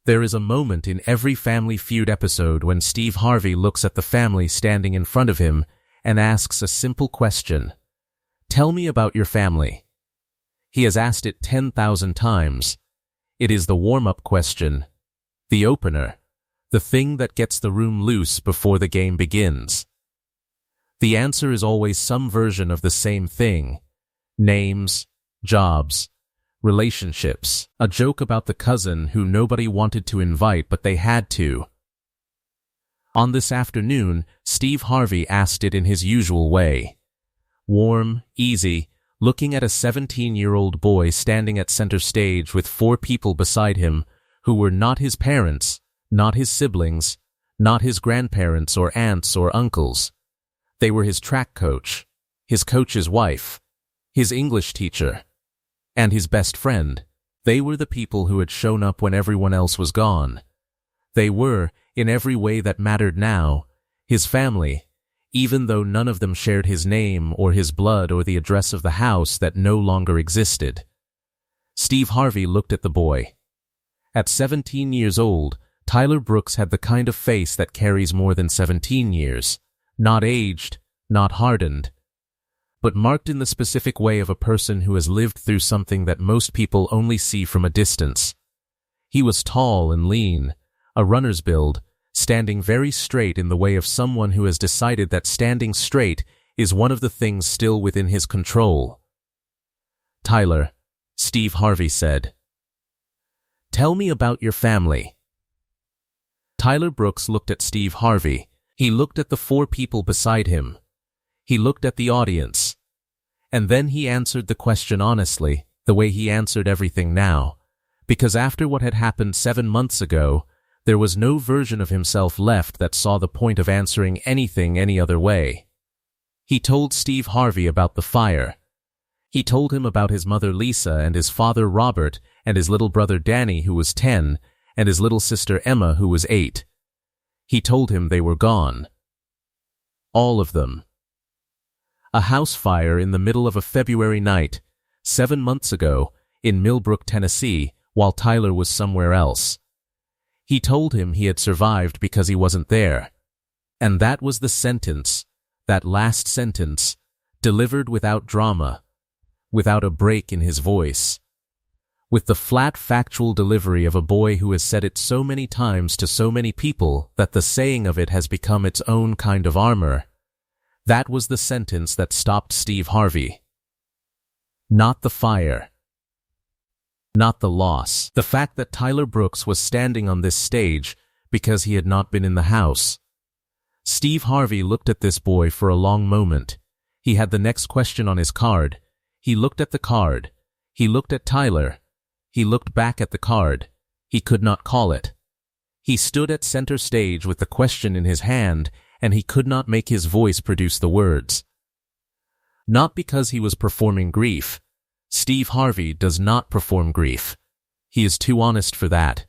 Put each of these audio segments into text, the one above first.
There is a moment in every Family Feud episode when Steve Harvey looks at the family standing in front of him and asks a simple question. Tell me about your family. He has asked it 10,000 times. It is the warm-up question, the opener, the thing that gets the room loose before the game begins. The answer is always some version of the same thing. Names, jobs, relationships, a joke about the cousin who nobody wanted to invite but they had to. On this afternoon, Steve Harvey asked it in his usual way. Warm, easy, looking at a 17-year-old boy standing at center stage with 4 people beside him who were not his parents, not his siblings, not his grandparents or aunts or uncles. They were his track coach, his coach's wife, his English teacher, and his best friend. They were the people who had shown up when everyone else was gone. They were, in every way that mattered now, his family, even though none of them shared his name or his blood or the address of the house that no longer existed. Steve Harvey looked at the boy. At 17 years old, Tyler Brooks had the kind of face that carries more than 17 years, not aged, not hardened, but marked in the specific way of a person who has lived through something that most people only see from a distance. He was tall and lean, a runner's build, standing very straight in the way of someone who has decided that standing straight is one of the things still within his control. Tyler, Steve Harvey said. Tell me about your family. Tyler Brooks looked at Steve Harvey. He looked at the 4 people beside him. He looked at the audience. And then he answered the question honestly, the way he answered everything now, because after what had happened 7 months ago, there was no version of himself left that saw the point of answering anything any other way. He told Steve Harvey about the fire. He told him about his mother Lisa and his father Robert and his little brother Danny who was 10 and his little sister Emma who was 8. He told him they were gone. All of them. A house fire in the middle of a February night, 7 months ago, in Millbrook, Tennessee, while Tyler was somewhere else. He told him he had survived because he wasn't there. And that was the sentence, that last sentence, delivered without drama, without a break in his voice, with the flat factual delivery of a boy who has said it so many times to so many people that the saying of it has become its own kind of armor. That was the sentence that stopped Steve Harvey. Not the fire. Not the loss. The fact that Tyler Brooks was standing on this stage because he had not been in the house. Steve Harvey looked at this boy for a long moment. He had the next question on his card. He looked at the card. He looked at Tyler. He looked back at the card. He could not call it. He stood at center stage with the question in his hand, and he could not make his voice produce the words. Not because he was performing grief. Steve Harvey does not perform grief. He is too honest for that.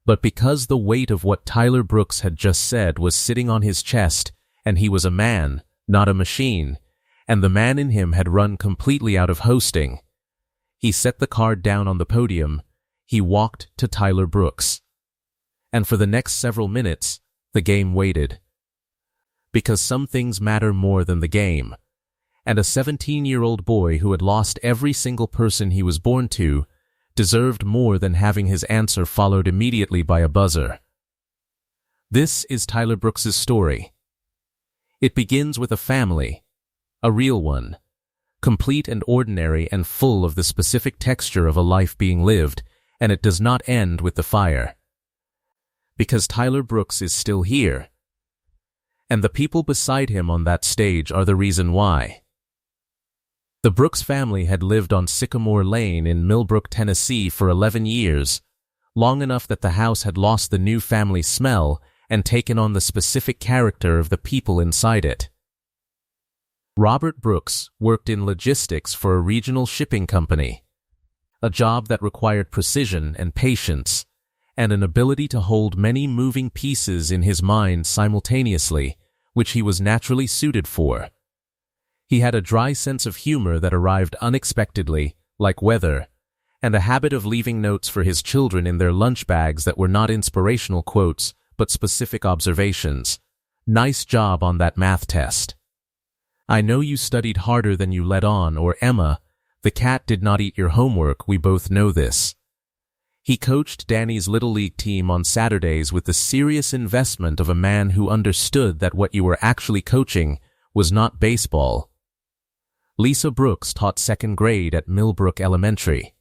But because the weight of what Tyler Brooks had just said was sitting on his chest, and he was a man, not a machine, and the man in him had run completely out of hosting. He set the card down on the podium. He walked to Tyler Brooks. And for the next several minutes, the game waited. Because some things matter more than the game. And a 17-year-old boy who had lost every single person he was born to deserved more than having his answer followed immediately by a buzzer. This is Tyler Brooks's story. It begins with a family, a real one, complete and ordinary and full of the specific texture of a life being lived, and it does not end with the fire. Because Tyler Brooks is still here. And the people beside him on that stage are the reason why. The Brooks family had lived on Sycamore Lane in Millbrook, Tennessee for 11 years, long enough that the house had lost the new family smell and taken on the specific character of the people inside it. Robert Brooks worked in logistics for a regional shipping company, a job that required precision and patience, and an ability to hold many moving pieces in his mind simultaneously, which he was naturally suited for. He had a dry sense of humor that arrived unexpectedly, like weather, and a habit of leaving notes for his children in their lunch bags that were not inspirational quotes, but specific observations. Nice job on that math test. I know you studied harder than you let on, or Emma, the cat did not eat your homework, we both know this. He coached Danny's Little League team on Saturdays with the serious investment of a man who understood that what you were actually coaching was not baseball. Lisa Brooks taught second grade at Millbrook Elementary.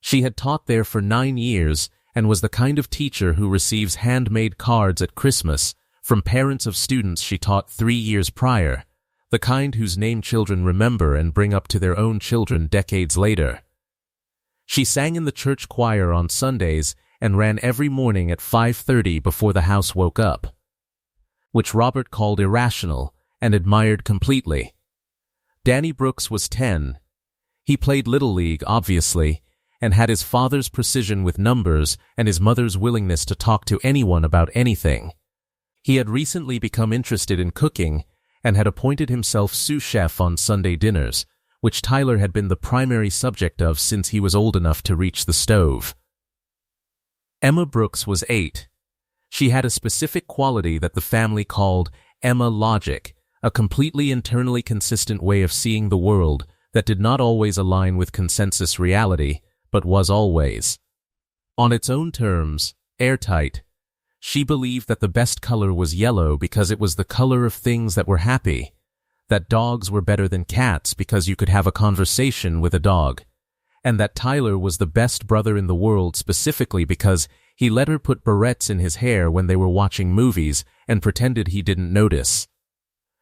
She had taught there for 9 years and was the kind of teacher who receives handmade cards at Christmas from parents of students she taught 3 years prior, the kind whose name children remember and bring up to their own children decades later. She sang in the church choir on Sundays and ran every morning at 5:30 before the house woke up, which Robert called irrational and admired completely. Danny Brooks was 10. He played Little League, obviously, and had his father's precision with numbers and his mother's willingness to talk to anyone about anything. He had recently become interested in cooking and had appointed himself sous chef on Sunday dinners, which Tyler had been the primary subject of since he was old enough to reach the stove. Emma Brooks was 8. She had a specific quality that the family called Emma logic, a completely internally consistent way of seeing the world that did not always align with consensus reality, but was always, on its own terms, airtight. She believed that the best color was yellow because it was the color of things that were happy, that dogs were better than cats because you could have a conversation with a dog, and that Tyler was the best brother in the world specifically because he let her put barrettes in his hair when they were watching movies and pretended he didn't notice.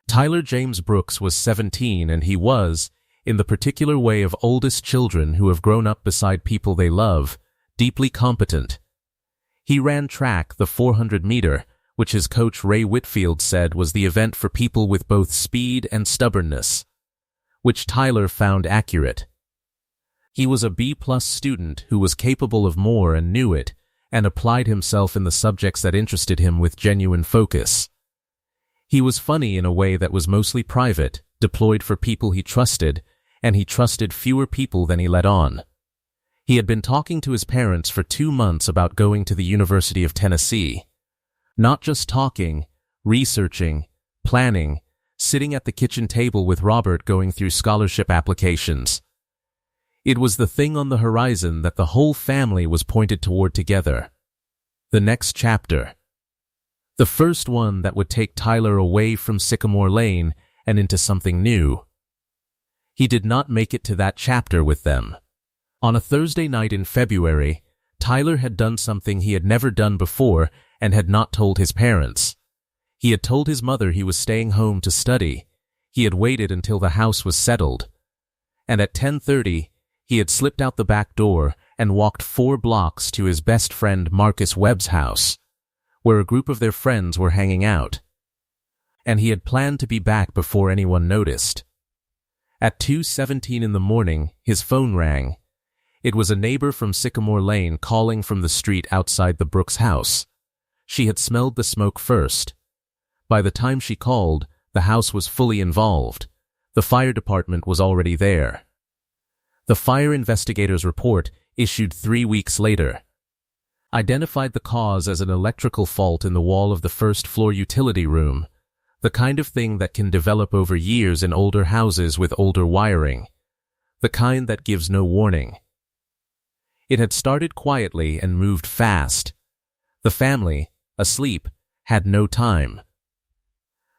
Tyler James Brooks was 17 and he was, in the particular way of oldest children who have grown up beside people they love, deeply competent. He ran track, the 400-meter, which his coach Ray Whitfield said was the event for people with both speed and stubbornness, which Tyler found accurate. He was a B-plus student who was capable of more and knew it, and applied himself in the subjects that interested him with genuine focus. He was funny in a way that was mostly private, deployed for people he trusted, and he trusted fewer people than he let on. He had been talking to his parents for 2 months about going to the University of Tennessee. Not just talking, researching, planning, sitting at the kitchen table with Robert going through scholarship applications. It was the thing on the horizon that the whole family was pointed toward together. The next chapter. The first one that would take Tyler away from Sycamore Lane and into something new. He did not make it to that chapter with them. On a Thursday night in February, Tyler had done something he had never done before and had not told his parents. He had told his mother he was staying home to study. He had waited until the house was settled. And at 10:30, he had slipped out the back door and walked 4 blocks to his best friend Marcus Webb's house, where a group of their friends were hanging out. And he had planned to be back before anyone noticed. At 2:17 in the morning, his phone rang. It was a neighbor from Sycamore Lane calling from the street outside the Brooks house. She had smelled the smoke first. By the time she called, the house was fully involved. The fire department was already there. The fire investigator's report, issued 3 weeks later, identified the cause as an electrical fault in the wall of the first-floor utility room, the kind of thing that can develop over years in older houses with older wiring, the kind that gives no warning. It had started quietly and moved fast. The family, asleep, had no time.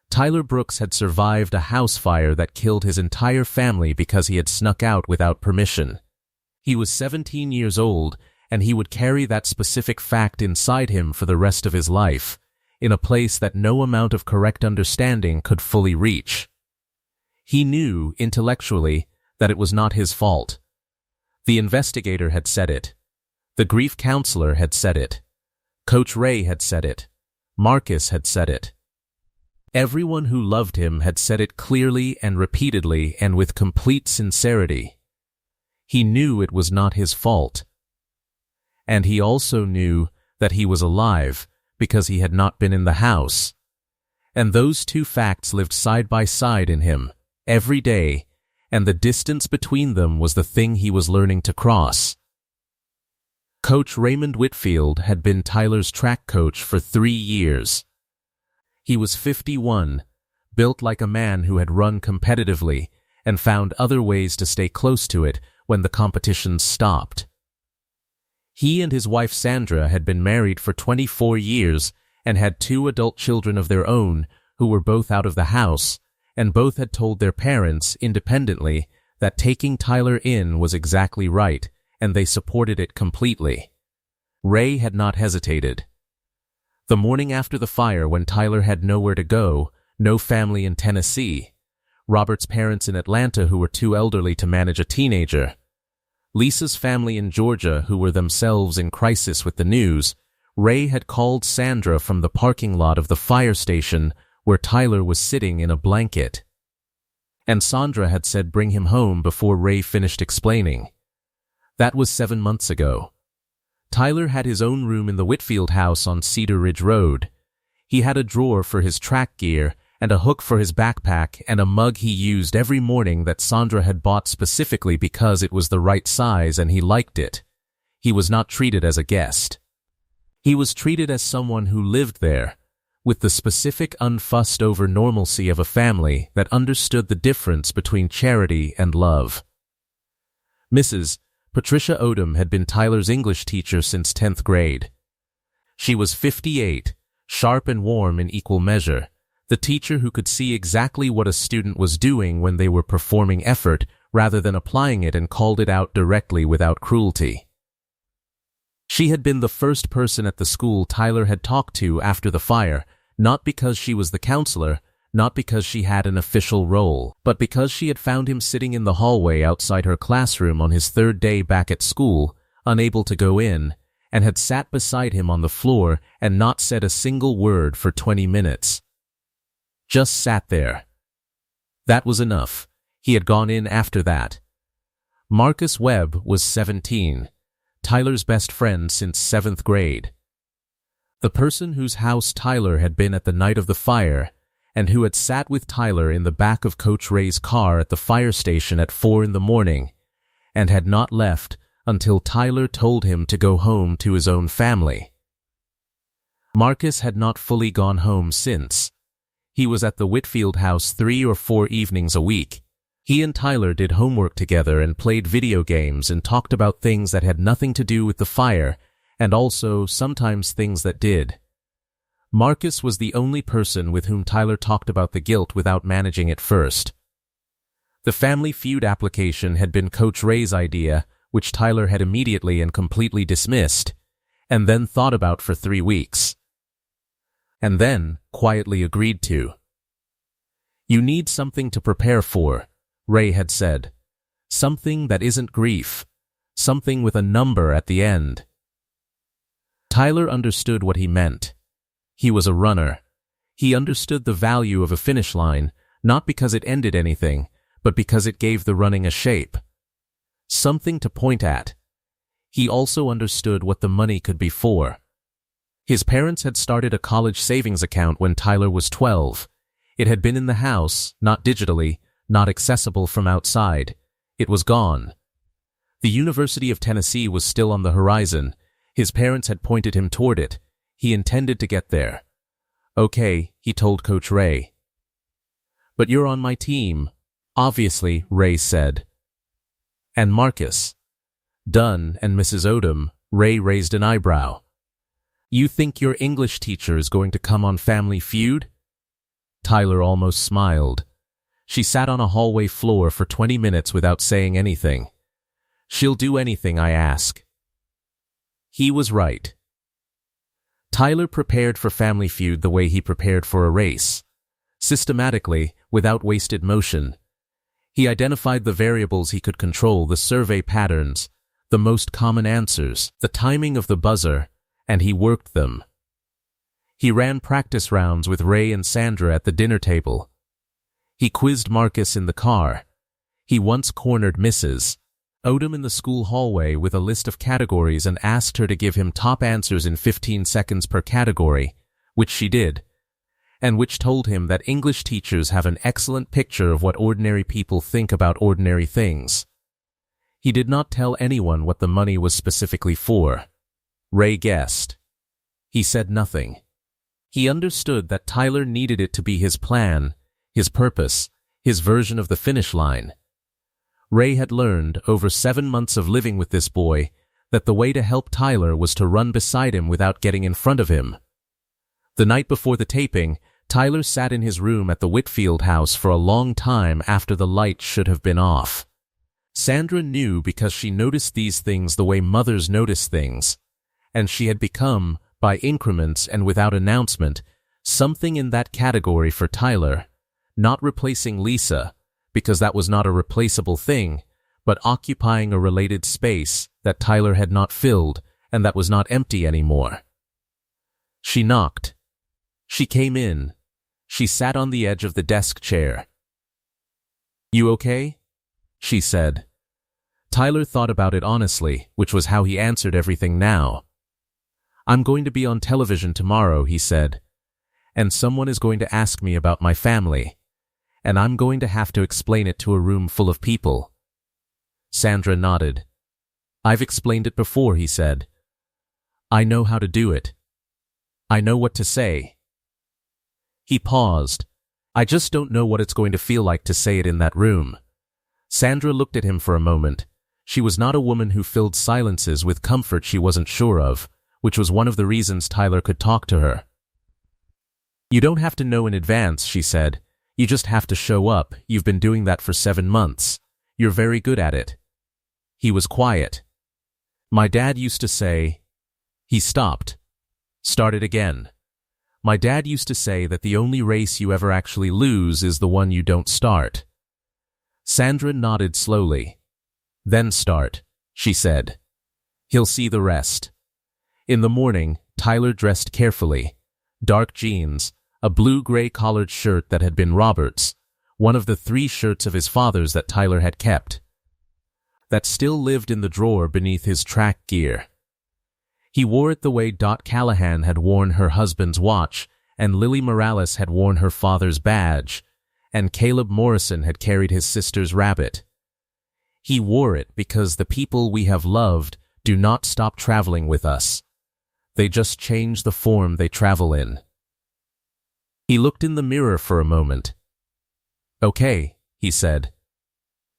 Tyler Brooks had survived a house fire that killed his entire family because he had snuck out without permission. He was 17 years old, and he would carry that specific fact inside him for the rest of his life, in a place that no amount of correct understanding could fully reach. He knew, intellectually, that it was not his fault. The investigator had said it. The grief counselor had said it. Coach Ray had said it. Marcus had said it. Everyone who loved him had said it clearly and repeatedly and with complete sincerity. He knew it was not his fault. And he also knew that he was alive because he had not been in the house. And those two facts lived side by side in him, every day, and the distance between them was the thing he was learning to cross. Coach Raymond Whitfield had been Tyler's track coach for 3 years. He was 51, built like a man who had run competitively and found other ways to stay close to it when the competitions stopped. He and his wife Sandra had been married for 24 years and had 2 adult children of their own who were both out of the house, and both had told their parents independently that taking Tyler in was exactly right, and they supported it completely. Ray had not hesitated. The morning after the fire, when Tyler had nowhere to go, no family in Tennessee, Robert's parents in Atlanta who were too elderly to manage a teenager, Lisa's family in Georgia who were themselves in crisis with the news, Ray had called Sandra from the parking lot of the fire station where Tyler was sitting in a blanket. And Sandra had said bring him home before Ray finished explaining. That was 7 months ago. Tyler had his own room in the Whitfield house on Cedar Ridge Road. He had a drawer for his track gear and a hook for his backpack and a mug he used every morning that Sandra had bought specifically because it was the right size and he liked it. He was not treated as a guest. He was treated as someone who lived there, with the specific unfussed-over normalcy of a family that understood the difference between charity and love. Mrs. Patricia Odom had been Tyler's English teacher since 10th grade. She was 58, sharp and warm in equal measure, the teacher who could see exactly what a student was doing when they were performing effort rather than applying it, and called it out directly without cruelty. She had been the first person at the school Tyler had talked to after the fire, not because she was the counselor, not because she had an official role, but because she had found him sitting in the hallway outside her classroom on his 3rd day back at school, unable to go in, and had sat beside him on the floor and not said a single word for 20 minutes. Just sat there. That was enough. He had gone in after that. Marcus Webb was 17, Tyler's best friend since 7th grade. The person whose house Tyler had been at the night of the fire, and who had sat with Tyler in the back of Coach Ray's car at the fire station at 4 in the morning, and had not left until Tyler told him to go home to his own family. Marcus had not fully gone home since. He was at the Whitfield house 3 or 4 evenings a week. He and Tyler did homework together and played video games and talked about things that had nothing to do with the fire, and also sometimes things that did. Marcus was the only person with whom Tyler talked about the guilt without managing it first. The Family Feud application had been Coach Ray's idea, which Tyler had immediately and completely dismissed, and then thought about for 3 weeks. And then quietly agreed to. You need something to prepare for, Ray had said. Something that isn't grief. Something with a number at the end. Tyler understood what he meant. He was a runner. He understood the value of a finish line, not because it ended anything, but because it gave the running a shape. Something to point at. He also understood what the money could be for. His parents had started a college savings account when Tyler was 12. It had been in the house, not digitally, not accessible from outside. It was gone. The University of Tennessee was still on the horizon. His parents had pointed him toward it. He intended to get there. Okay, he told Coach Ray. But you're on my team, obviously, Ray said. And Marcus. Dunn and Mrs. Odom, Ray raised an eyebrow. You think your English teacher is going to come on Family Feud? Tyler almost smiled. She sat on a hallway floor for 20 minutes without saying anything. She'll do anything I ask. He was right. Tyler prepared for Family Feud the way he prepared for a race. Systematically, without wasted motion. He identified the variables he could control, the survey patterns, the most common answers, the timing of the buzzer, and he worked them. He ran practice rounds with Ray and Sandra at the dinner table. He quizzed Marcus in the car. He once cornered Mrs. Odom in the school hallway with a list of categories and asked her to give him top answers in 15 seconds per category, which she did, and which told him that English teachers have an excellent picture of what ordinary people think about ordinary things. He did not tell anyone what the money was specifically for. Ray guessed. He said nothing. He understood that Tyler needed it to be his plan, his purpose, his version of the finish line. Ray had learned, over 7 months of living with this boy, that the way to help Tyler was to run beside him without getting in front of him. The night before the taping, Tyler sat in his room at the Whitfield house for a long time after the light should have been off. Sandra knew because she noticed these things the way mothers notice things, and she had become, by increments and without announcement, something in that category for Tyler, not replacing Lisa, because that was not a replaceable thing, but occupying a related space that Tyler had not filled and that was not empty anymore. She knocked. She came in. She sat on the edge of the desk chair. "You okay?" she said. Tyler thought about it honestly, which was how he answered everything now. "I'm going to be on television tomorrow," he said, "and someone is going to ask me about my family, and I'm going to have to explain it to a room full of people." Sandra nodded. "I've explained it before," he said. "I know how to do it. I know what to say." He paused. "I just don't know what it's going to feel like to say it in that room." Sandra looked at him for a moment. She was not a woman who filled silences with comfort she wasn't sure of, which was one of the reasons Tyler could talk to her. "You don't have to know in advance," she said. "You just have to show up. You've been doing that for 7 months. You're very good at it." He was quiet. "My dad used to say—" He stopped. Started again. "My dad used to say that the only race you ever actually lose is the one you don't start." Sandra nodded slowly. "Then start," she said. "He'll see the rest." In the morning, Tyler dressed carefully. Dark jeans, a blue-gray collared shirt that had been Robert's, one of the 3 shirts of his father's that Tyler had kept, that still lived in the drawer beneath his track gear. He wore it the way Dot Callahan had worn her husband's watch, and Lily Morales had worn her father's badge, and Caleb Morrison had carried his sister's rabbit. He wore it because the people we have loved do not stop traveling with us. They just change the form they travel in. He looked in the mirror for a moment. "Okay," he said.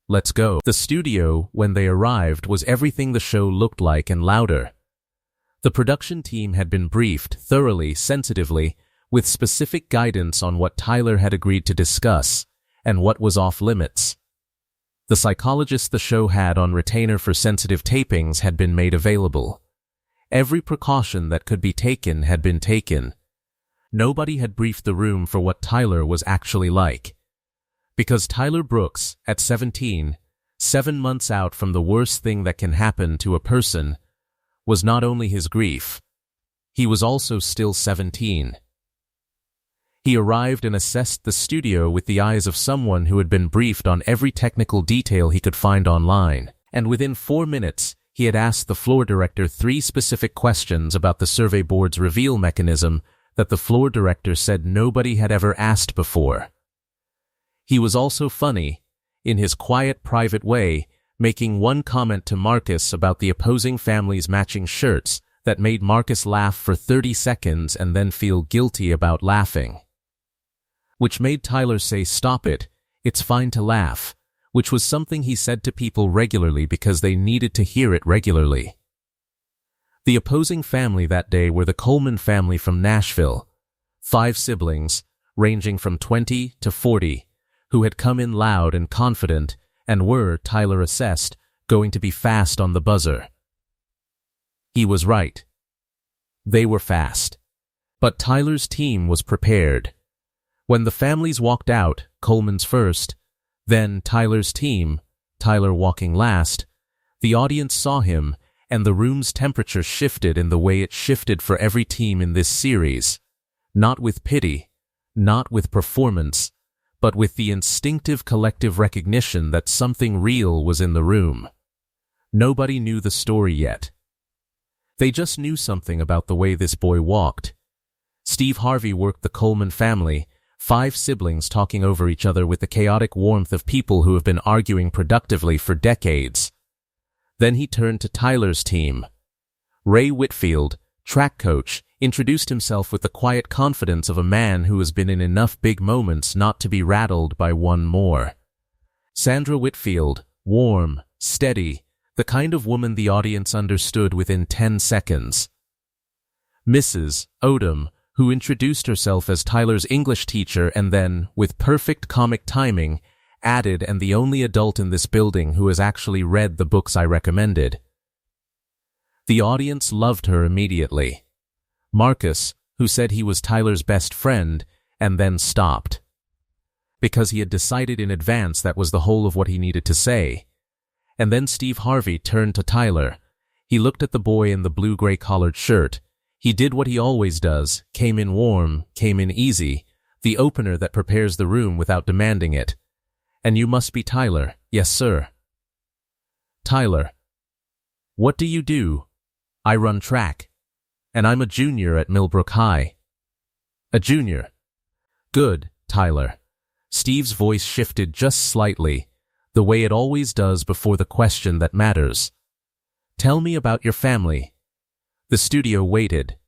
"Let's go." The studio, when they arrived, was everything the show looked like and louder. The production team had been briefed thoroughly, sensitively, with specific guidance on what Tyler had agreed to discuss and what was off limits. The psychologist the show had on retainer for sensitive tapings had been made available. Every precaution that could be taken had been taken. Nobody had briefed the room for what Tyler was actually like. Because Tyler Brooks, at 17, 7 months out from the worst thing that can happen to a person, was not only his grief, he was also still 17. He arrived and assessed the studio with the eyes of someone who had been briefed on every technical detail he could find online, and within 4 minutes, he had asked the floor director 3 specific questions about the survey board's reveal mechanism that the floor director said nobody had ever asked before. He was also funny, in his quiet, private way, making one comment to Marcus about the opposing family's matching shirts that made Marcus laugh for 30 seconds and then feel guilty about laughing. Which made Tyler say, "Stop it, it's fine to laugh," which was something he said to people regularly because they needed to hear it regularly. The opposing family that day were the Coleman family from Nashville, 5 siblings, ranging from 20 to 40, who had come in loud and confident and were, Tyler assessed, going to be fast on the buzzer. He was right. They were fast. But Tyler's team was prepared. When the families walked out, Coleman's first, then Tyler's team, Tyler walking last, the audience saw him, and the room's temperature shifted in the way it shifted for every team in this series, not with pity, not with performance, but with the instinctive collective recognition that something real was in the room. Nobody knew the story yet. They just knew something about the way this boy walked. Steve Harvey worked the Coleman family, 5 siblings talking over each other with the chaotic warmth of people who have been arguing productively for decades. Then he turned to Tyler's team. Ray Whitfield, track coach, introduced himself with the quiet confidence of a man who has been in enough big moments not to be rattled by one more. Sandra Whitfield, warm, steady, the kind of woman the audience understood within 10 seconds. Mrs. Odom, who introduced herself as Tyler's English teacher and then, with perfect comic timing, added, "and the only adult in this building who has actually read the books I recommended." The audience loved her immediately. Marcus, who said he was Tyler's best friend, and then stopped. Because he had decided in advance that was the whole of what he needed to say. And then Steve Harvey turned to Tyler. He looked at the boy in the blue-gray collared shirt. He did what he always does, came in warm, came in easy, the opener that prepares the room without demanding it. "And you must be Tyler." "Yes, sir." "Tyler, what do you do?" "I run track. And I'm a junior at Millbrook High." "A junior? Good, Tyler." Steve's voice shifted just slightly, the way it always does before the question that matters. "Tell me about your family." The studio waited.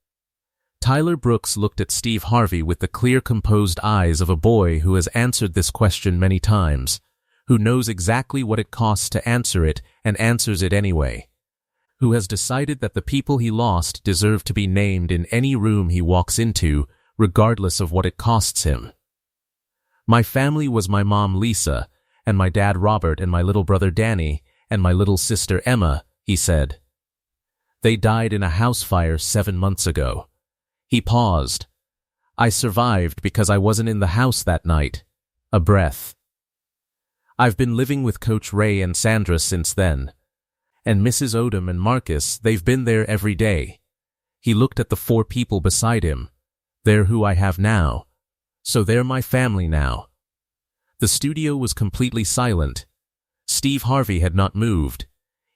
Tyler Brooks looked at Steve Harvey with the clear, composed eyes of a boy who has answered this question many times, who knows exactly what it costs to answer it and answers it anyway, who has decided that the people he lost deserve to be named in any room he walks into, regardless of what it costs him. "My family was my mom Lisa, and my dad Robert, and my little brother Danny, and my little sister Emma," he said. "They died in a house fire 7 months ago." He paused. "I survived because I wasn't in the house that night." A breath. "I've been living with Coach Ray and Sandra since then. And Mrs. Odom and Marcus, they've been there every day." He looked at the 4 people beside him. "They're who I have now. So they're my family now." The studio was completely silent. Steve Harvey had not moved.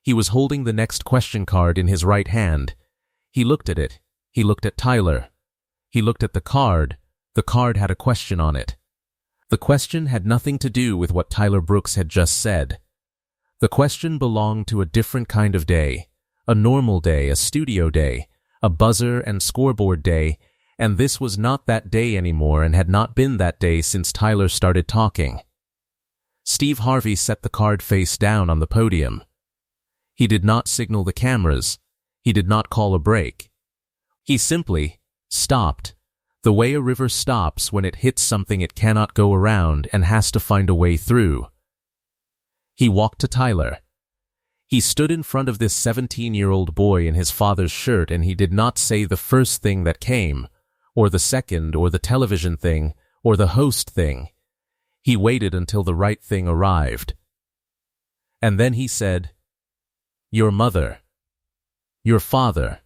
He was holding the next question card in his right hand. He looked at it. He looked at Tyler. He looked at the card. The card had a question on it. The question had nothing to do with what Tyler Brooks had just said. The question belonged to a different kind of day, a normal day, a studio day, a buzzer and scoreboard day, and this was not that day anymore and had not been that day since Tyler started talking. Steve Harvey set the card face down on the podium. He did not signal the cameras. He did not call a break. He simply stopped, the way a river stops when it hits something it cannot go around and has to find a way through. He walked to Tyler. He stood in front of this 17-year-old boy in his father's shirt, and he did not say the first thing that came, or the second, or the television thing, or the host thing. He waited until the right thing arrived. And then he said, "Your mother. Your father.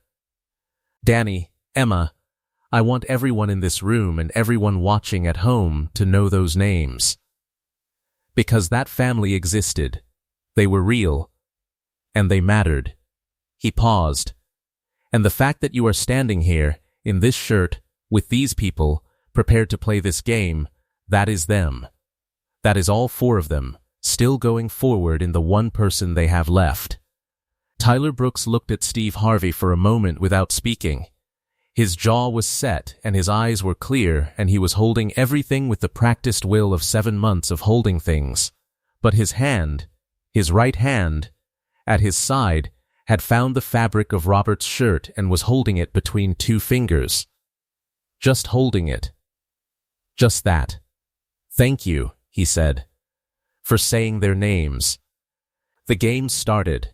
Danny, Emma, I want everyone in this room and everyone watching at home to know those names. Because that family existed. They were real. And they mattered." He paused. "And the fact that you are standing here, in this shirt, with these people, prepared to play this game, that is them. That is all 4 of them, still going forward in the one person they have left." Tyler Brooks looked at Steve Harvey for a moment without speaking. His jaw was set and his eyes were clear, and he was holding everything with the practiced will of 7 months of holding things. But his hand, his right hand, at his side, had found the fabric of Robert's shirt and was holding it between 2 fingers. Just holding it. Just that. "Thank you," he said, "for saying their names." The game started.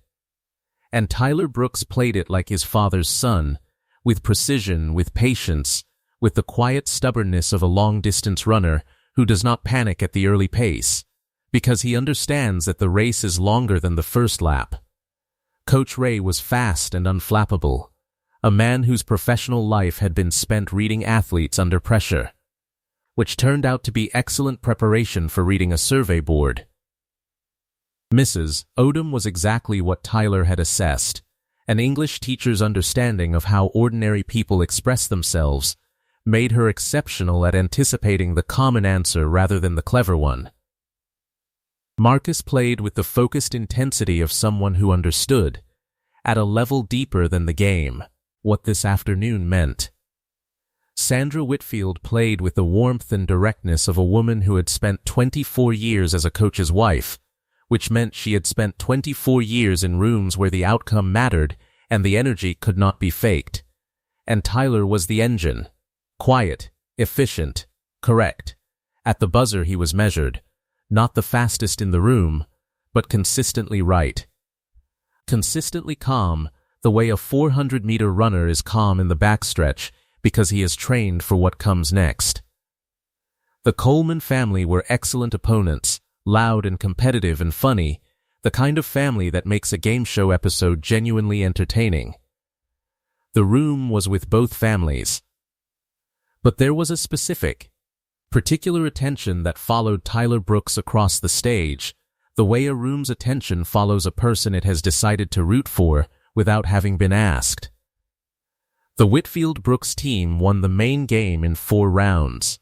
And Tyler Brooks played it like his father's son, with precision, with patience, with the quiet stubbornness of a long-distance runner who does not panic at the early pace, because he understands that the race is longer than the first lap. Coach Ray was fast and unflappable, a man whose professional life had been spent reading athletes under pressure, which turned out to be excellent preparation for reading a survey board. Mrs. Odom was exactly what Tyler had assessed, an English teacher's understanding of how ordinary people express themselves made her exceptional at anticipating the common answer rather than the clever one. Marcus played with the focused intensity of someone who understood, at a level deeper than the game, what this afternoon meant. Sandra Whitfield played with the warmth and directness of a woman who had spent 24 years as a coach's wife, which meant she had spent 24 years in rooms where the outcome mattered and the energy could not be faked. And Tyler was the engine. Quiet, efficient, correct. At the buzzer he was measured, not the fastest in the room, but consistently right. Consistently calm, the way a 400-meter runner is calm in the backstretch because he is trained for what comes next. The Coleman family were excellent opponents, loud and competitive and funny, the kind of family that makes a game show episode genuinely entertaining. The room was with both families. But there was a specific, particular attention that followed Tyler Brooks across the stage, the way a room's attention follows a person it has decided to root for without having been asked. The Whitfield-Brooks team won the main game in 4 rounds.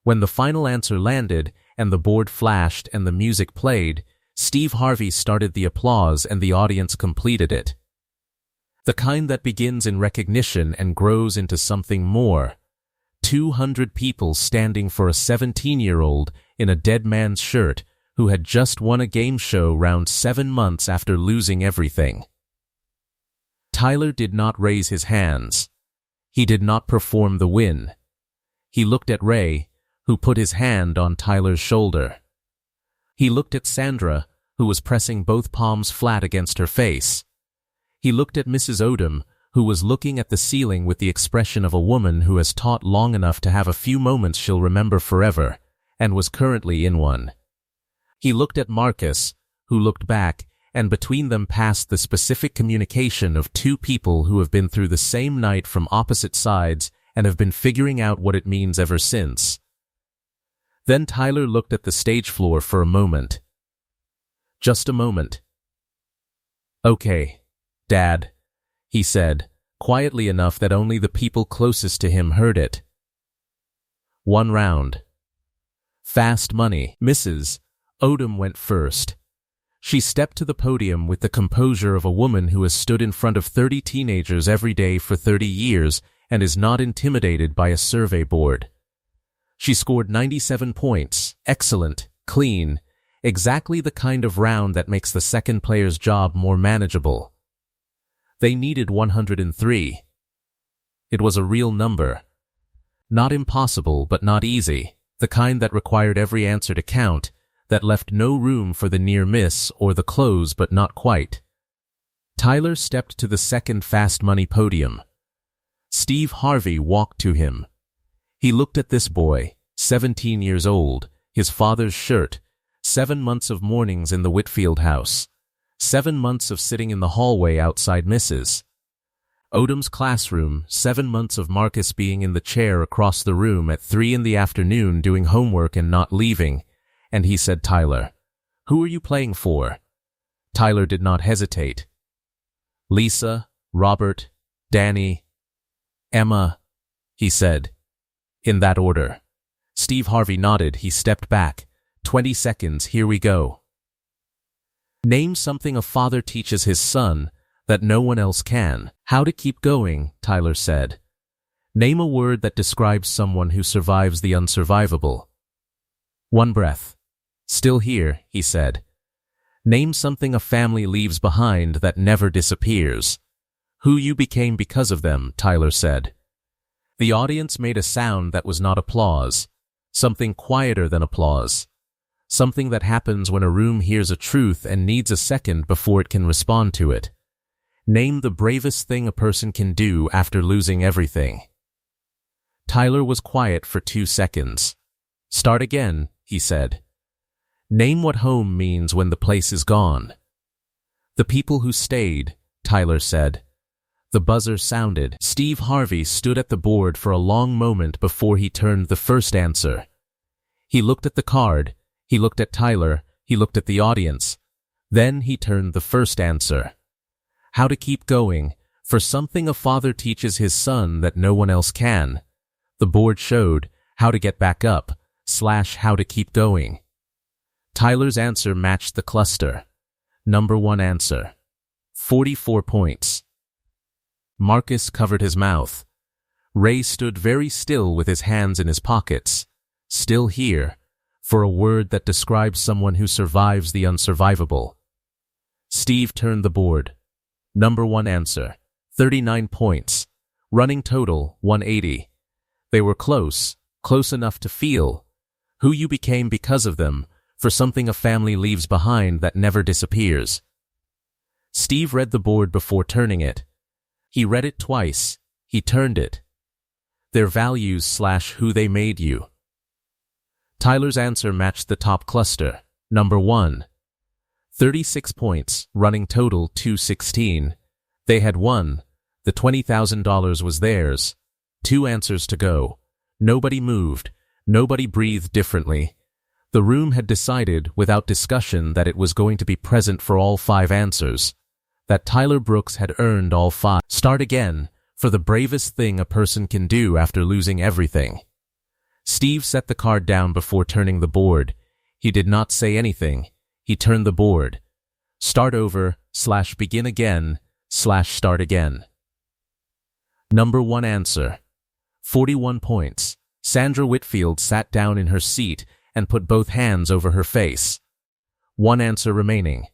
When the final answer landed and the board flashed and the music played, Steve Harvey started the applause and the audience completed it. The kind that begins in recognition and grows into something more. 200 people standing for a 17-year-old in a dead man's shirt who had just won a game show round 7 months after losing everything. Tyler did not raise his hands. He did not perform the win. He looked at Ray, who put his hand on Tyler's shoulder. He looked at Sandra, who was pressing both palms flat against her face. He looked at Mrs. Odom, who was looking at the ceiling with the expression of a woman who has taught long enough to have a few moments she'll remember forever, and was currently in one. He looked at Marcus, who looked back, and between them passed the specific communication of 2 people who have been through the same night from opposite sides and have been figuring out what it means ever since. Then Tyler looked at the stage floor for a moment. Just a moment. "Okay, Dad," he said, quietly enough that only the people closest to him heard it. 1 round. Fast money. Mrs. Odom went first. She stepped to the podium with the composure of a woman who has stood in front of 30 teenagers every day for 30 years and is not intimidated by a survey board. She scored 97 points, excellent, clean, exactly the kind of round that makes the second player's job more manageable. They needed 103. It was a real number. Not impossible, but not easy, the kind that required every answer to count, that left no room for the near miss or the close but not quite. Tyler stepped to the second fast money podium. Steve Harvey walked to him. He looked at this boy, 17 years old, his father's shirt, 7 months of mornings in the Whitfield house, 7 months of sitting in the hallway outside Mrs. Odom's classroom, 7 months of Marcus being in the chair across the room at 3 in the afternoon doing homework and not leaving, and he said, "Tyler, who are you playing for?" Tyler did not hesitate. "Lisa, Robert, Danny, Emma," he said. In that order. Steve Harvey nodded. He stepped back. 20 seconds, here we go. Name something a father teaches his son that no one else can. How to keep going, Tyler said. Name a word that describes someone who survives the unsurvivable. 1 breath. Still here, he said. Name something a family leaves behind that never disappears. Who you became because of them, Tyler said. The audience made a sound that was not applause, something quieter than applause, something that happens when a room hears a truth and needs a second before it can respond to it. Name the bravest thing a person can do after losing everything. Tyler was quiet for 2 seconds. Start again, he said. Name what home means when the place is gone. The people who stayed, Tyler said. The buzzer sounded. Steve Harvey stood at the board for a long moment before he turned the first answer. He looked at the card, he looked at Tyler, he looked at the audience. Then he turned the first answer. How to keep going, for something a father teaches his son that no one else can. The board showed how to get back up, / how to keep going. Tyler's answer matched the cluster. Number 1 answer. 44 points. Marcus covered his mouth. Ray stood very still with his hands in his pockets. Still here, for a word that describes someone who survives the unsurvivable. Steve turned the board. Number 1 answer, 39 points. Running total, 180. They were close enough to feel. Who you became because of them, for something a family leaves behind that never disappears. Steve read the board before turning it. He read it twice. He turned it. Their values/who they made you. Tyler's answer matched the top cluster. Number 1. 36 points, running total 216. They had won. The $20,000 was theirs. 2 answers to go. Nobody moved. Nobody breathed differently. The room had decided, without discussion, that it was going to be present for all 5 answers. That Tyler Brooks had earned all 5. Start again, for the bravest thing a person can do after losing everything. Steve set the card down before turning the board. He did not say anything. He turned the board. Start over/begin again/start again. Number 1 answer. 41 points. Sandra Whitfield sat down in her seat and put both hands over her face. 1 answer remaining.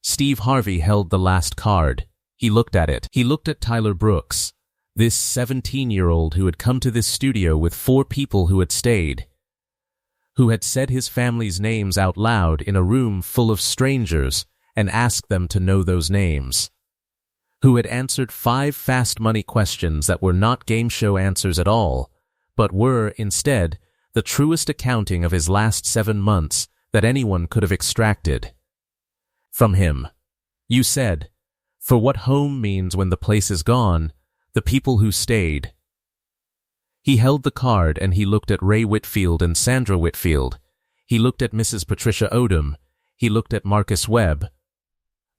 Steve Harvey held the last card. He looked at it. He looked at Tyler Brooks, this 17-year-old who had come to this studio with 4 people who had stayed, who had said his family's names out loud in a room full of strangers and asked them to know those names, who had answered 5 fast money questions that were not game show answers at all, but were, instead, the truest accounting of his last 7 months that anyone could have extracted from him. You said, for what home means when the place is gone, the people who stayed. He held the card and he looked at Ray Whitfield and Sandra Whitfield. He looked at Mrs. Patricia Odom. He looked at Marcus Webb.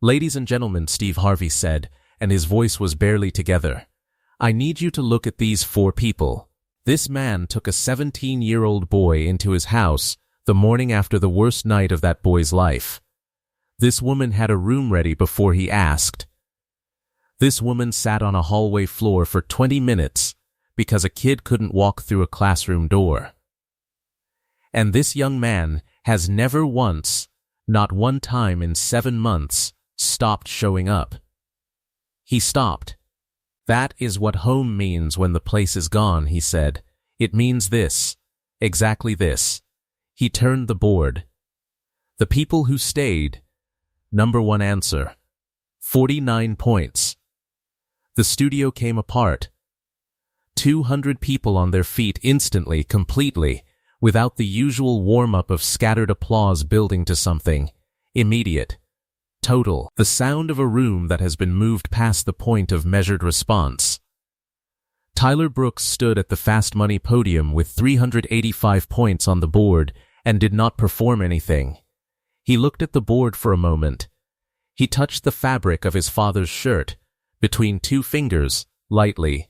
Ladies and gentlemen, Steve Harvey said, and his voice was barely together, I need you to look at these 4 people. This man took a 17-year-old boy into his house the morning after the worst night of that boy's life. This woman had a room ready before he asked. This woman sat on a hallway floor for 20 minutes because a kid couldn't walk through a classroom door. And this young man has never once, not one time in 7 months, stopped showing up. He stopped. That is what home means when the place is gone, he said. It means this, exactly this. He turned the board. The people who stayed. Number 1 answer. 49 points. The studio came apart. 200 people on their feet instantly, completely, without the usual warm-up of scattered applause building to something. Immediate. Total. The sound of a room that has been moved past the point of measured response. Tyler Brooks stood at the Fast Money podium with 385 points on the board and did not perform anything. He looked at the board for a moment. He touched the fabric of his father's shirt, between 2 fingers, lightly,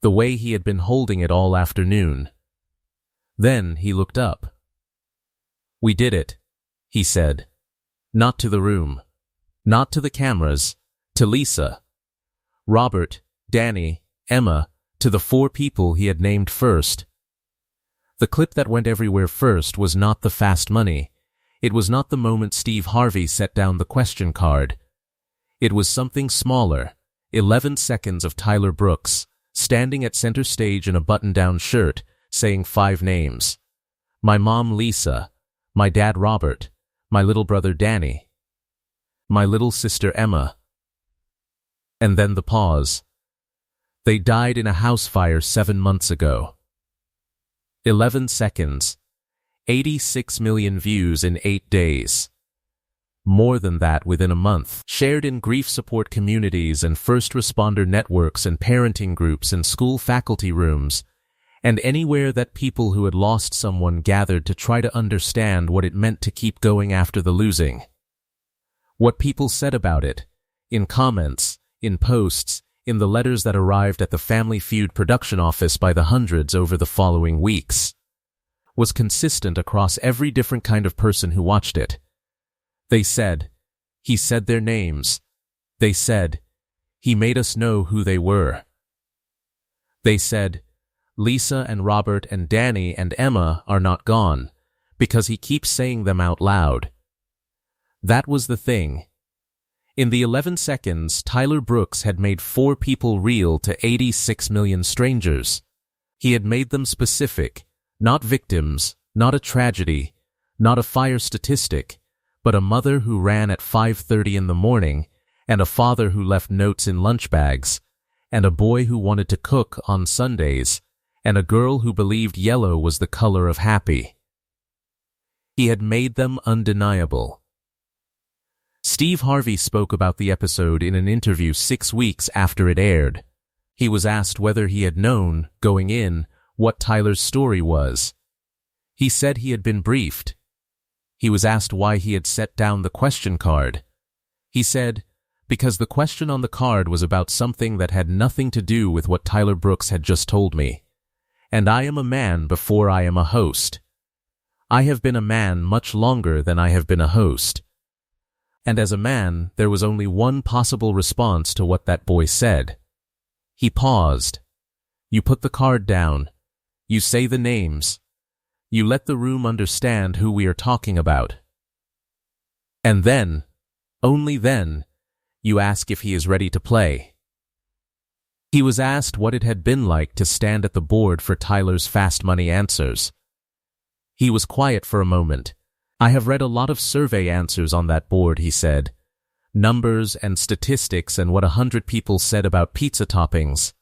the way he had been holding it all afternoon. Then he looked up. We did it, he said. Not to the room. Not to the cameras. To Lisa, Robert, Danny, Emma, to the 4 people he had named first. The clip that went everywhere first was not the Fast Money. It was not the moment Steve Harvey set down the question card. It was something smaller, 11 seconds of Tyler Brooks, standing at center stage in a button-down shirt, saying 5 names. My mom Lisa, my dad Robert, my little brother Danny, my little sister Emma. And then the pause. They died in a house fire 7 months ago. 11 seconds. 86 million views in 8 days. More than that within a month. Shared in grief support communities and first responder networks and parenting groups and school faculty rooms, and anywhere that people who had lost someone gathered to try to understand what it meant to keep going after the losing. What people said about it, in comments, in posts, in the letters that arrived at the Family Feud production office by the hundreds over the following weeks, was consistent across every different kind of person who watched it. They said, he said their names. They said, "He made us know who they were." They said, "Lisa and Robert and Danny and Emma are not gone, because he keeps saying them out loud." That was the thing. In the 11 seconds, Tyler Brooks had made 4 people real to 86 million strangers. He had made them specific, not victims, not a tragedy, not a fire statistic, but a mother who ran at 5:30 in the morning, and a father who left notes in lunch bags, and a boy who wanted to cook on Sundays, and a girl who believed yellow was the color of happy. He had made them undeniable. Steve Harvey spoke about the episode in an interview 6 weeks after it aired. He was asked whether he had known, going in, what Tyler's story was. He said he had been briefed. He was asked why he had set down the question card. He said, "Because the question on the card was about something that had nothing to do with what Tyler Brooks had just told me. And I am a man before I am a host. I have been a man much longer than I have been a host. And as a man, there was only one possible response to what that boy said." He paused. "You put the card down. You say the names. You let the room understand who we are talking about. And then, only then, you ask if he is ready to play." He was asked what it had been like to stand at the board for Tyler's fast money answers. He was quiet for a moment. "I have read a lot of survey answers on that board," he said. "Numbers and statistics and what 100 people said about pizza toppings.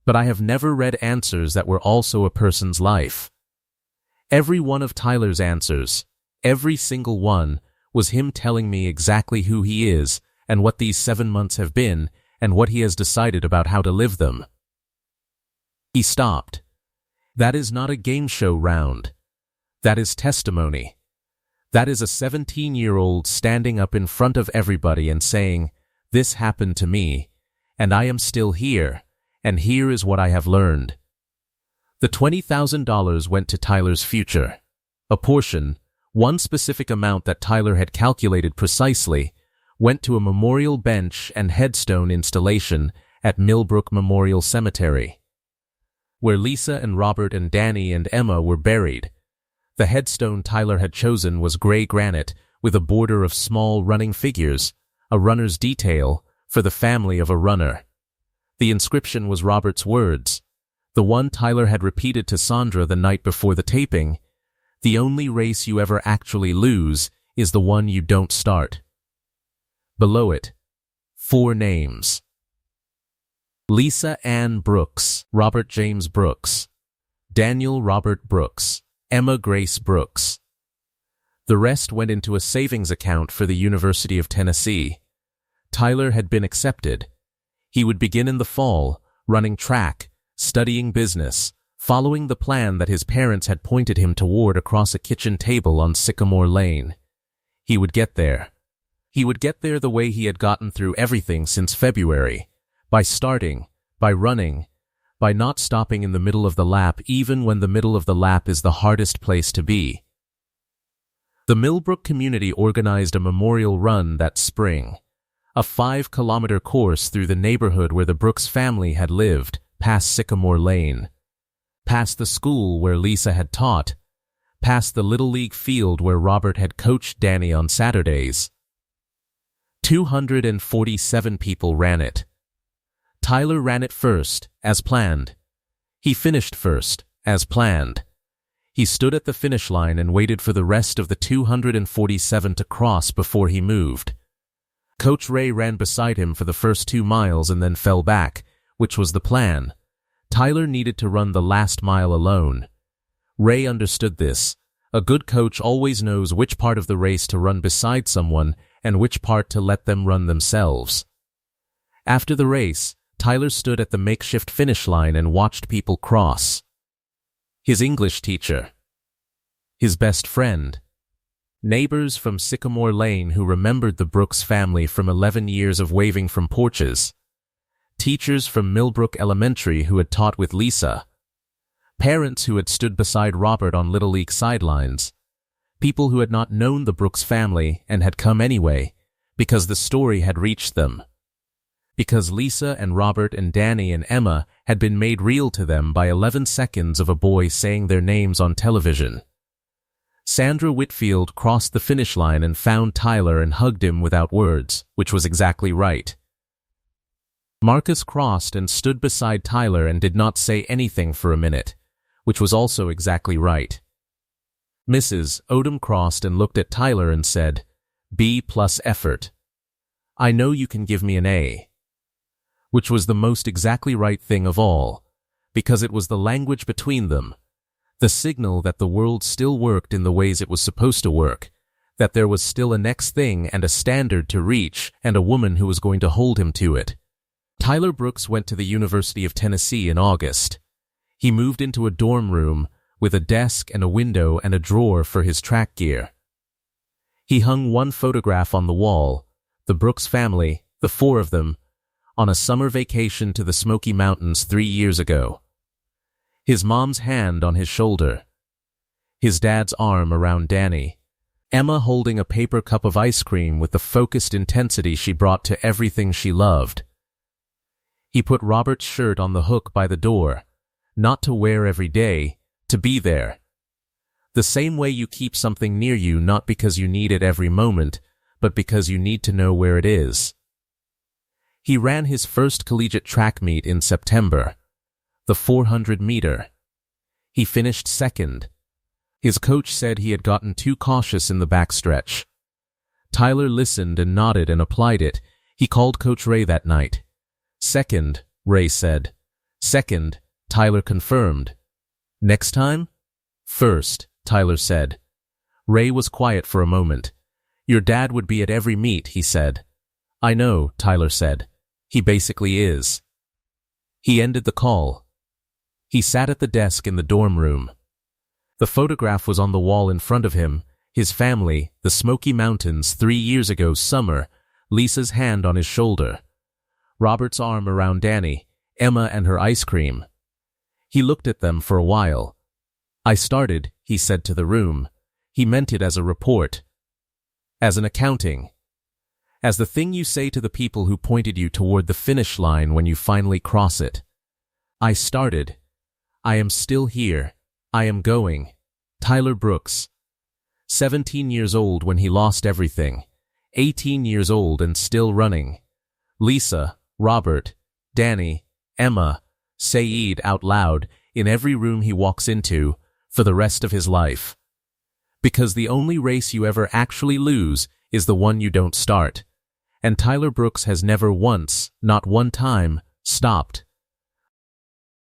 But I have never read answers that were also a person's life." Every one of Tyler's answers, every single one, was him telling me exactly who he is and what these 7 months have been and what he has decided about how to live them. He stopped. That is not a game show round. That is testimony. That is a 17-year-old standing up in front of everybody and saying, "This happened to me, and I am still here, and here is what I have learned." The $20,000 went to Tyler's future. A portion, one specific amount that Tyler had calculated precisely, went to a memorial bench and headstone installation at Millbrook Memorial Cemetery, where Lisa and Robert and Danny and Emma were buried. The headstone Tyler had chosen was gray granite with a border of small running figures, a runner's detail, for the family of a runner. The inscription was Robert's words, the one Tyler had repeated to Sandra the night before the taping: "The only race you ever actually lose is the one you don't start." Below it, 4 names: Lisa Ann Brooks, Robert James Brooks, Daniel Robert Brooks, Emma Grace Brooks. The rest went into a savings account for the University of Tennessee. Tyler had been accepted. He would begin in the fall, running track, studying business, following the plan that his parents had pointed him toward across a kitchen table on Sycamore Lane. He would get there. He would get there the way he had gotten through everything since February, by starting, by running, by not stopping in the middle of the lap even when the middle of the lap is the hardest place to be. The Millbrook community organized a memorial run that spring, a 5-kilometer course through the neighborhood where the Brooks family had lived, past Sycamore Lane, past the school where Lisa had taught, past the Little League field where Robert had coached Danny on Saturdays. 247 people ran it. Tyler ran it first, as planned. He finished first, as planned. He stood at the finish line and waited for the rest of the 247 to cross before he moved. Coach Ray ran beside him for the first 2 miles and then fell back, which was the plan. Tyler needed to run the last mile alone. Ray understood this. A good coach always knows which part of the race to run beside someone and which part to let them run themselves. After the race, Tyler stood at the makeshift finish line and watched people cross. His English teacher, his best friend, neighbors from Sycamore Lane who remembered the Brooks family from 11 years of waving from porches, teachers from Millbrook Elementary who had taught with Lisa, parents who had stood beside Robert on Little League sidelines, people who had not known the Brooks family and had come anyway because the story had reached them. because Lisa and Robert and Danny and Emma had been made real to them by 11 seconds of a boy saying their names on television. Sandra Whitfield crossed the finish line and found Tyler and hugged him without words, which was exactly right. Marcus crossed and stood beside Tyler and did not say anything for a minute, which was also exactly right. Mrs. Odom crossed and looked at Tyler and said, B plus effort. I know you can give me an A. Which was the most exactly right thing of all, because it was the language between them, the signal that the world still worked in the ways it was supposed to work, that there was still a next thing and a standard to reach and a woman who was going to hold him to it. Tyler Brooks went to the University of Tennessee in August. He moved into a dorm room with a desk and a window and a drawer for his track gear. He hung one photograph on the wall, the Brooks family, the four of them, on a summer vacation to the Smoky Mountains 3 years ago. His mom's hand on his shoulder, his dad's arm around Danny, Emma holding a paper cup of ice cream with the focused intensity she brought to everything she loved. He put Robert's shirt on the hook by the door, not to wear every day, to be there. The same way you keep something near you not because you need it every moment, but because you need to know where it is. He ran his first collegiate track meet in September, the 400-meter. He finished second. His coach said he had gotten too cautious in the backstretch. Tyler listened and nodded and applied it. He called Coach Ray that night. Second, Ray said. Second, Tyler confirmed. Next time? First, Tyler said. Ray was quiet for a moment. Your dad would be at every meet, he said. I know, Tyler said. He basically is. He ended the call. He sat at the desk in the dorm room. The photograph was on the wall in front of him, his family, the Smoky Mountains 3 years ago summer, Lisa's hand on his shoulder, Robert's arm around Danny, Emma and her ice cream. He looked at them for a while. I started, he said to the room. He meant it as a report, as an accounting, as the thing you say to the people who pointed you toward the finish line when you finally cross it. I started. I am still here. I am going. Tyler Brooks. 17 years old when he lost everything. 18 years old and still running. Lisa, Robert, Danny, Emma, Saeed out loud in every room he walks into for the rest of his life. Because the only race you ever actually lose is the one you don't start. And Tyler Brooks has never once, not one time, stopped.